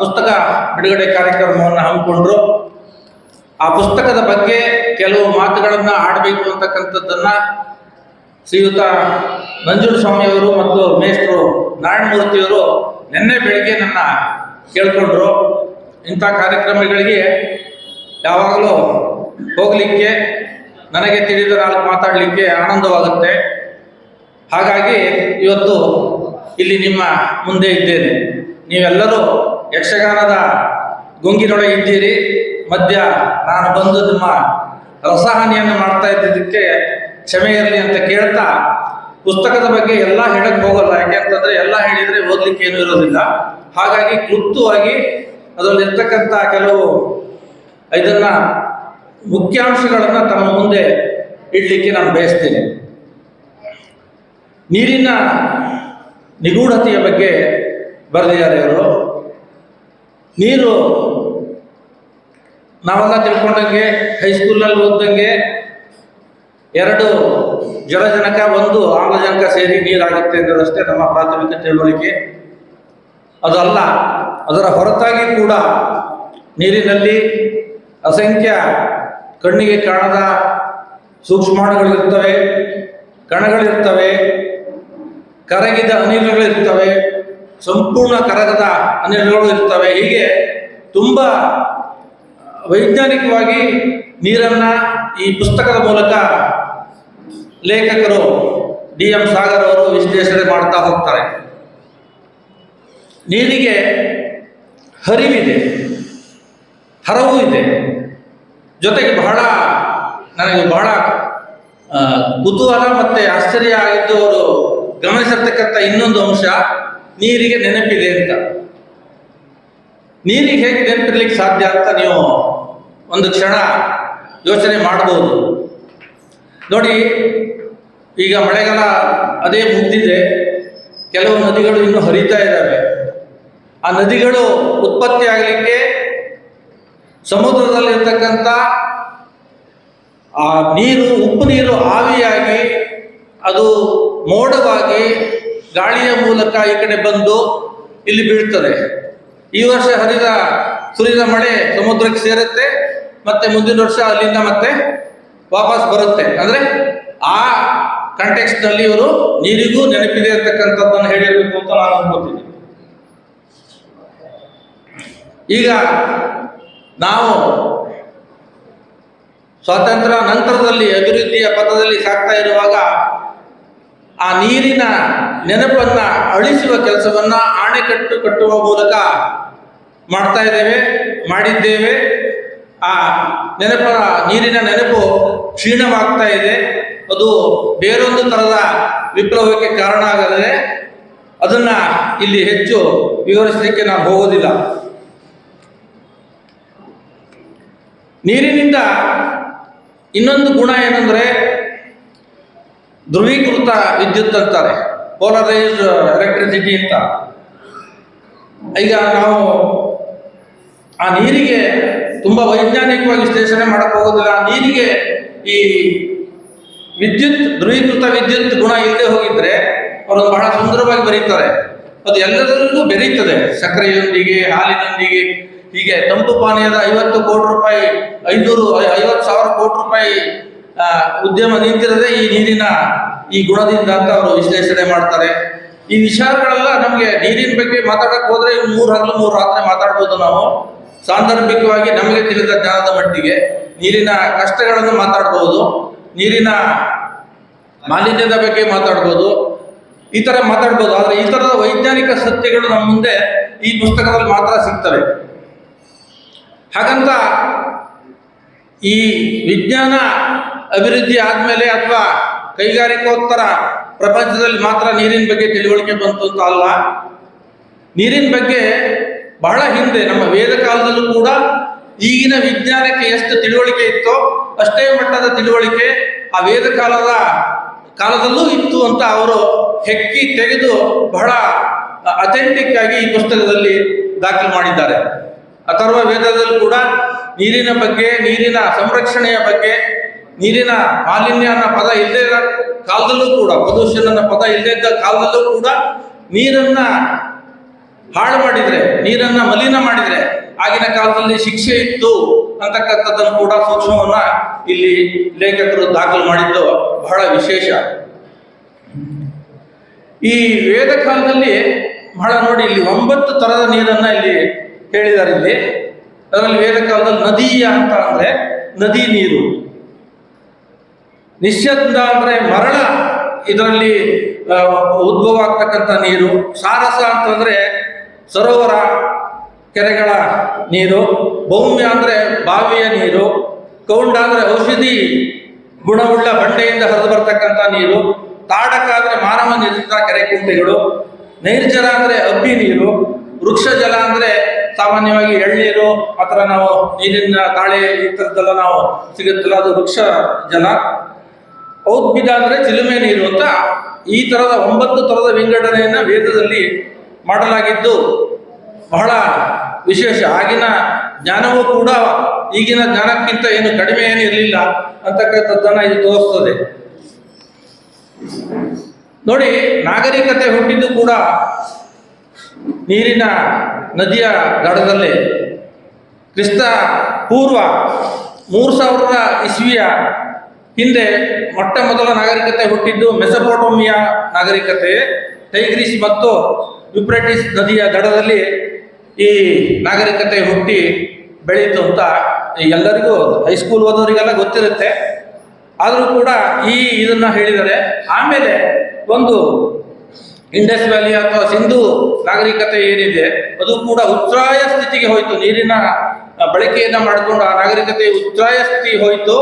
ಪುಸ್ತಕ ಬಿಡುಗಡೆ ಕಾರ್ಯಕ್ರಮವನ್ನು ಹಮ್ಮಿಕೊಂಡ್ರು. ಆ ಪುಸ್ತಕದ ಬಗ್ಗೆ ಕೆಲವು ಮಾತುಗಳನ್ನು ಆಡಬೇಕು ಅಂತಕ್ಕಂಥದ್ದನ್ನ ಶ್ರೀಯುತ ನಂಜುಂಡಸ್ವಾಮಿಯವರು ಮತ್ತು ಮೇಷ್ಟ್ರು ನಾರಾಯಣಮೂರ್ತಿಯವರು ನಿನ್ನೆ ಬೆಳಿಗ್ಗೆ ನನ್ನ ಕೇಳ್ಕೊಂಡ್ರು. ಇಂಥ ಕಾರ್ಯಕ್ರಮಗಳಿಗೆ ಯಾವಾಗಲೂ ಹೋಗಲಿಕ್ಕೆ, ನನಗೆ ತಿಳಿದ ನಾಲ್ಕು ಮಾತಾಡಲಿಕ್ಕೆ ಆನಂದವಾಗುತ್ತೆ. ಹಾಗಾಗಿ ಇವತ್ತು ಇಲ್ಲಿ ನಿಮ್ಮ ಮುಂದೆ ಇದ್ದೇನೆ. ನೀವೆಲ್ಲರೂ ಯಕ್ಷಗಾನದ ಗುಂಗಿನೊಳಗೆ ಇದ್ದೀರಿ. ಮಧ್ಯ ನಾನು ಬಂದು ನಿಮ್ಮ ರಸಹಾನಿಯನ್ನು ಮಾಡ್ತಾ ಇದ್ದಿದ್ದಕ್ಕೆ ಕ್ಷಮೆ ಇರಲಿ ಅಂತ ಕೇಳ್ತಾ, ಪುಸ್ತಕದ ಬಗ್ಗೆ ಎಲ್ಲ ಹೇಳಕ್ಕೆ ಹೋಗಲ್ಲ. ಯಾಕೆ ಅಂತಂದ್ರೆ ಎಲ್ಲ ಹೇಳಿದರೆ ಓದಲಿಕ್ಕೆ ಏನೂ ಇರೋದಿಲ್ಲ. ಹಾಗಾಗಿ ಕ್ಲುಪ್ತವಾಗಿ ಅದರಲ್ಲಿರ್ತಕ್ಕಂಥ ಕೆಲವು ಇದನ್ನ ಮುಖ್ಯಾಂಶಗಳನ್ನು ತಮ್ಮ ಮುಂದೆ ಇಡಲಿಕ್ಕೆ ನಾನು ಬಯಸ್ತೇನೆ. ನೀರಿನ ನಿಗೂಢತೆಯ ಬಗ್ಗೆ ಬರೆದಿದ್ದಾರೆ ಇವರು. ನೀರು ನಾವೆಲ್ಲ ತಿಳ್ಕೊಂಡಂಗೆ, ಹೈಸ್ಕೂಲ್ನಲ್ಲಿ ಓದ್ದಂಗೆ 2 ಜಲಜನಕ 1 ಆಮ್ಲಜನಕ ಸೇರಿ ನೀರಾಗುತ್ತೆ ಅನ್ನೋದಷ್ಟೇ ನಮ್ಮ ಪ್ರಾಥಮಿಕ ತಿಳುವಳಿಕೆ. ಅದಲ್ಲ, ಅದರ ಹೊರತಾಗಿ ಕೂಡ ನೀರಿನಲ್ಲಿ ಅಸಂಖ್ಯ ಕಣ್ಣಿಗೆ ಕಾಣದ ಸೂಕ್ಷ್ಮಾಣುಗಳಿರ್ತವೆ, ಕಣಗಳಿರ್ತವೆ, ಕರಗಿದ ಅನಿಲಗಳಿರ್ತವೆ, ಸಂಪೂರ್ಣ ಕರಗದ ಅನಿಲಗಳು ಇರ್ತವೆ. ಹೀಗೆ ತುಂಬ ವೈಜ್ಞಾನಿಕವಾಗಿ ನೀರನ್ನು ಈ ಪುಸ್ತಕದ ಮೂಲಕ ಲೇಖಕರು DM ಸಾಗರ್ ಅವರು ವಿಶ್ಲೇಷಣೆ ಮಾಡ್ತಾ ಹೋಗ್ತಾರೆ. ನೀರಿಗೆ ಹರಿವಿದೆ, ಹರವು ಇದೆ. ಜೊತೆಗೆ ನನಗೆ ಬಹಳ ಕುತೂಹಲ ಮತ್ತು ಆಶ್ಚರ್ಯ ಆಗಿದ್ದು ಅವರು ಗಮನಿಸಿರ್ತಕ್ಕಂಥ ಇನ್ನೊಂದು ಅಂಶ, ನೀರಿಗೆ ನೆನಪಿದೆ ಅಂತ. ನೀರಿಗೆ ಹೇಗೆ ನೆನಪಿರ್ಲಿಕ್ಕೆ ಸಾಧ್ಯ ಅಂತ ನೀವು ಒಂದು ಕ್ಷಣ ಯೋಚನೆ ಮಾಡಬಹುದು. ನೋಡಿ, ಈಗ ಮಳೆಗಾಲ ಅದೇ ಮುಗ್ದಿದೆ, ಕೆಲವು ನದಿಗಳು ಇನ್ನೂ ಹರಿತಾ ಇದ್ದಾವೆ. ಆ ನದಿಗಳು ಉತ್ಪತ್ತಿ ಆಗಲಿಕ್ಕೆ ಸಮುದ್ರದಲ್ಲಿರ್ತಕ್ಕಂಥ ಆ ನೀರು, ಉಪ್ಪು ನೀರು ಆವಿಯಾಗಿ ಅದು ಮೋಡವಾಗಿ ಗಾಳಿಯ ಮೂಲಕ ಈ ಕಡೆ ಬಂದು ಇಲ್ಲಿ ಬೀಳ್ತದೆ. ಈ ವರ್ಷ ಸುರಿದ ಮಳೆ ಸಮುದ್ರಕ್ಕೆ ಸೇರುತ್ತೆ, ಮತ್ತೆ ಮುಂದಿನ ವರ್ಷ ಅಲ್ಲಿಂದ ಮತ್ತೆ ವಾಪಸ್ ಬರುತ್ತೆ. ಅಂದರೆ ಆ ಕಾಂಟೆಕ್ಸ್ಟ್ನಲ್ಲಿ ಇವರು ನೀರಿಗೂ ನೆನಪಿದೆ ಅಂತಕ್ಕಂಥದ್ದನ್ನು ಹೇಳಿರಬೇಕು ಅಂತ ನಾನು ಅನ್ಕೋತೀನಿ. ಈಗ ನಾವು ಸ್ವಾತಂತ್ರ್ಯ ನಂತರದಲ್ಲಿ ಅಭಿವೃದ್ಧಿಯ ಪಥದಲ್ಲಿ ಸಾಗ್ತಾ ಇರುವಾಗ ಆ ನೀರಿನ ನೆನಪನ್ನ ಅಳಿಸುವ ಕೆಲಸವನ್ನ ಅಣೆಕಟ್ಟು ಕಟ್ಟುವ ಮೂಲಕ ಮಾಡಿದ್ದೇವೆ. ಆ ನೀರಿನ ನೆನಪು ಕ್ಷೀಣವಾಗ್ತಾ ಇದೆ. ಅದು ಬೇರೊಂದು ತರದ ವಿಪ್ಲವಕ್ಕೆ ಕಾರಣ ಆಗದೆ ಅದನ್ನ ಇಲ್ಲಿ ಹೆಚ್ಚು ವಿವರಿಸಲಿಕ್ಕೆ ನಾನು ಹೋಗೋದಿಲ್ಲ. ನೀರಿನಿಂದ ಇನ್ನೊಂದು ಗುಣ ಏನಂದ್ರೆ ಧ್ರುವೀಕೃತ ವಿದ್ಯುತ್ ಅಂತಾರೆ, ಪೋಲರೈಸ್ಡ್ ಎಲೆಕ್ಟ್ರಿಸಿಟಿ ಅಂತ. ಈಗ ನಾವು ಆ ನೀರಿಗೆ ತುಂಬಾ ವೈಜ್ಞಾನಿಕವಾಗಿ ವಿಶ್ಲೇಷಣೆ ಮಾಡಕ್ ಹೋಗೋದಿಲ್ಲ. ಆ ನೀರಿಗೆ ಈ ಧ್ರುವೀಕೃತ ವಿದ್ಯುತ್ ಗುಣ ಇಲ್ಲದೆ ಹೋಗಿದ್ರೆ ಅವರು ಬಹಳ ಸುಂದರವಾಗಿ ಬರೀತಾರೆ. ಅದು ಎಲ್ಲದರಲ್ಲೂ ಬೆರೀತದೆ, ಸಕ್ಕರೆಯೊಂದಿಗೆ, ಹಾಲಿನೊಂದಿಗೆ. ಹೀಗೆ ತಂಪು ಪಾನೀಯದ 50 ಕೋಟಿ ರೂಪಾಯಿ 50,000 ಕೋಟಿ ರೂಪಾಯಿ ಉದ್ಯಮ ನಿಂತಿರದೆ ಈ ನೀರಿನ ಈ ಗುಣದಿಂದ ಅಂತ ಅವರು ವಿಶ್ಲೇಷಣೆ ಮಾಡ್ತಾರೆ. ಈ ವಿಚಾರಗಳೆಲ್ಲ ನಮಗೆ ನೀರಿನ ಬಗ್ಗೆ ಮಾತಾಡಕ್ ಹೋದ್ರೆ 3 ಹಗಲು 3 ರಾತ್ರಿ ಮಾತಾಡ್ಬೋದು ನಾವು. ಸಾಂದರ್ಭಿಕವಾಗಿ ನಮಗೆ ತಿಳಿದ ಜ್ಞಾನದ ಮಟ್ಟಿಗೆ ನೀರಿನ ಕಷ್ಟಗಳನ್ನು ಮಾತಾಡ್ಬೋದು, ನೀರಿನ ಮಾಲಿನ್ಯದ ಬಗ್ಗೆ ಮಾತಾಡ್ಬೋದು, ಈ ಥರ ಮಾತಾಡ್ಬೋದು. ಆದರೆ ಈ ಥರದ ವೈಜ್ಞಾನಿಕ ಸತ್ಯಗಳು ನಮ್ಮ ಮುಂದೆ ಈ ಪುಸ್ತಕದಲ್ಲಿ ಮಾತ್ರ ಸಿಗ್ತವೆ. ಹಾಗಂತ ಈ ವಿಜ್ಞಾನ ಅಭಿವೃದ್ಧಿ ಆದಮೇಲೆ ಅಥವಾ ಕೈಗಾರಿಕೋತ್ತರ ಪ್ರಪಂಚದಲ್ಲಿ ಮಾತ್ರ ನೀರಿನ ಬಗ್ಗೆ ತಿಳುವಳಿಕೆ ಬಂತು ಅಂತ ಅಲ್ಲ. ನೀರಿನ ಬಗ್ಗೆ ಬಹಳ ಹಿಂದೆ ನಮ್ಮ ವೇದ ಕಾಲದಲ್ಲೂ ಕೂಡ ಈಗಿನ ವಿಜ್ಞಾನಕ್ಕೆ ಎಷ್ಟು ತಿಳುವಳಿಕೆ ಇತ್ತೋ ಅಷ್ಟೇ ಮಟ್ಟದ ತಿಳುವಳಿಕೆ ಆ ವೇದ ಕಾಲದಲ್ಲೂ ಇತ್ತು ಅಂತ ಅವರು ಹೆಕ್ಕಿ ತೆಗೆದು ಬಹಳ ಅಥೆಂಟಿಕ್ ಆಗಿ ಈ ಪುಸ್ತಕದಲ್ಲಿ ದಾಖಲು ಮಾಡಿದ್ದಾರೆ. ಅಥರ್ವ ವೇದದಲ್ಲೂ ಕೂಡ ನೀರಿನ ಬಗ್ಗೆ, ನೀರಿನ ಸಂರಕ್ಷಣೆಯ ಬಗ್ಗೆ, ನೀರಿನ ಮಾಲಿನ್ಯ ಅನ್ನೋ ಪದ ಇಲ್ಲದೇ ಇದ್ದ ಕಾಲದಲ್ಲೂ ಕೂಡ, ಪೊಲ್ಯೂಷನ್ ಅನ್ನೋ ಪದ ಇಲ್ಲದೇ ಇದ್ದ ಕಾಲದಲ್ಲೂ ಕೂಡ ನೀರನ್ನ ಹಾಳು ಮಾಡಿದ್ರೆ, ನೀರನ್ನ ಮಲಿನ ಮಾಡಿದ್ರೆ ಆಗಿನ ಕಾಲದಲ್ಲಿ ಶಿಕ್ಷೆ ಇತ್ತು ಅಂತಕ್ಕಂಥದ್ದನ್ನು ಕೂಡ ಸೂಕ್ಷ್ಮವನ್ನ ಇಲ್ಲಿ ಲೇಖಕರು ದಾಖಲು ಮಾಡಿದ್ದು ಬಹಳ ವಿಶೇಷ. ಈ ವೇದ ಕಾಲದಲ್ಲಿ ಬಹಳ ನೋಡಿ, ಇಲ್ಲಿ 9 ತರದ ನೀರನ್ನ ಇಲ್ಲಿ ಹೇಳಿದ್ದಾರೆ. ಇಲ್ಲಿ ಅದರಲ್ಲಿ ವೇದ ಕಾಲದಲ್ಲಿ ನದೀಯ ಅಂತ ಅಂದ್ರೆ ನದಿ ನೀರು, ನಿಶ್ಯಂದ ಅಂದ್ರೆ ಮರಳ ಇದರಲ್ಲಿ ಉದ್ಭವ ಆಗ್ತಕ್ಕಂಥ ನೀರು, ಸಾರಸ ಅಂತಂದ್ರೆ ಸರೋವರ ಕೆರೆಗಳ ನೀರು, ಭೌಮ್ಯ ಅಂದ್ರೆ ಬಾವಿಯ ನೀರು, ಕೌಂಡ ಅಂದ್ರೆ ಔಷಧಿ ಗುಣವುಳ್ಳ ಬಂಡೆಯಿಂದ ಹರಿದು ಬರ್ತಕ್ಕಂಥ ನೀರು, ತಾಡಕ ಅಂದ್ರೆ ಮಾನವ ನಿರ್ಮಿತ ಕೆರೆ ಕುಂಟೆಗಳು, ನೈರ್ಜಲ ಅಂದ್ರೆ ಅಬ್ಬಿ ನೀರು, ವೃಕ್ಷ ಜಲ ಅಂದ್ರೆ ಸಾಮಾನ್ಯವಾಗಿ ಎಳ್ನೀರು ಆ ಥರ ನಾವು ನೀರಿನ ತಾಳೆ ಈ ಥರದ್ದೆಲ್ಲ ನಾವು ಸಿಗುತ್ತಲ್ಲ, ಅದು ವೃಕ್ಷ ಜಲ, ಔದ್ಭಿದ ಅಂದ್ರೆ ಚಿಲುಮೆ ನೀರು ಅಂತ ಈ ತರದ 9 ತರದ ವಿಂಗಡಣೆಯನ್ನ ವೇದದಲ್ಲಿ ಮಾಡಲಾಗಿದ್ದು ಬಹಳ ವಿಶೇಷ. ಆಗಿನ ಜ್ಞಾನವೂ ಕೂಡ ಈಗಿನ ಜ್ಞಾನಕ್ಕಿಂತ ಏನು ಕಡಿಮೆ ಏನು ಇರಲಿಲ್ಲ ಅಂತಕ್ಕಂಥದ್ದನ್ನ ಇದು ತೋರಿಸ್ತದೆ. ನೋಡಿ, ನಾಗರಿಕತೆ ಹುಟ್ಟಿದ್ದು ಕೂಡ ನೀರಿನ ನದಿಯ ದಡದಲ್ಲೇ. ಕ್ರಿಸ್ತ ಪೂರ್ವ 3000 ಇಸ್ವಿಯ ಹಿಂದೆ ಮೊಟ್ಟ ಮೊದಲ ನಾಗರಿಕತೆ ಹುಟ್ಟಿದ್ದು ಮೆಸೊಪೊಟೇಮಿಯಾ ನಾಗರಿಕತೆ. ಟೈಗ್ರಿಸ್ ಮತ್ತು ಯುಪ್ರೆಟಿಸ್ ನದಿಯ ದಡದಲ್ಲಿ ಈ ನಾಗರಿಕತೆ ಹುಟ್ಟಿ ಬೆಳೀತು ಅಂತ ಎಲ್ಲರಿಗೂ, ಹೈಸ್ಕೂಲ್ ಓದೋರಿಗೆಲ್ಲ ಗೊತ್ತಿರುತ್ತೆ. ಆದರೂ ಕೂಡ ಇದನ್ನ ಹೇಳಿದರೆ. ಆಮೇಲೆ ಒಂದು ಇಂಡಸ್ ವ್ಯಾಲಿ ಅಥವಾ ಸಿಂಧು ನಾಗರಿಕತೆ ಏನಿದೆ ಅದು ಕೂಡ ಉಚ್ಛ್ರಾಯ ಸ್ಥಿತಿಗೆ ಹೋಯಿತು. ನೀರಿನ ಬಳಕೆಯನ್ನ ಮಾಡಿಕೊಂಡು ಆ ನಾಗರಿಕತೆ ಉಚ್ಛ್ರಾಯ ಸ್ಥಿತಿಗೆ ಹೋಯಿತು.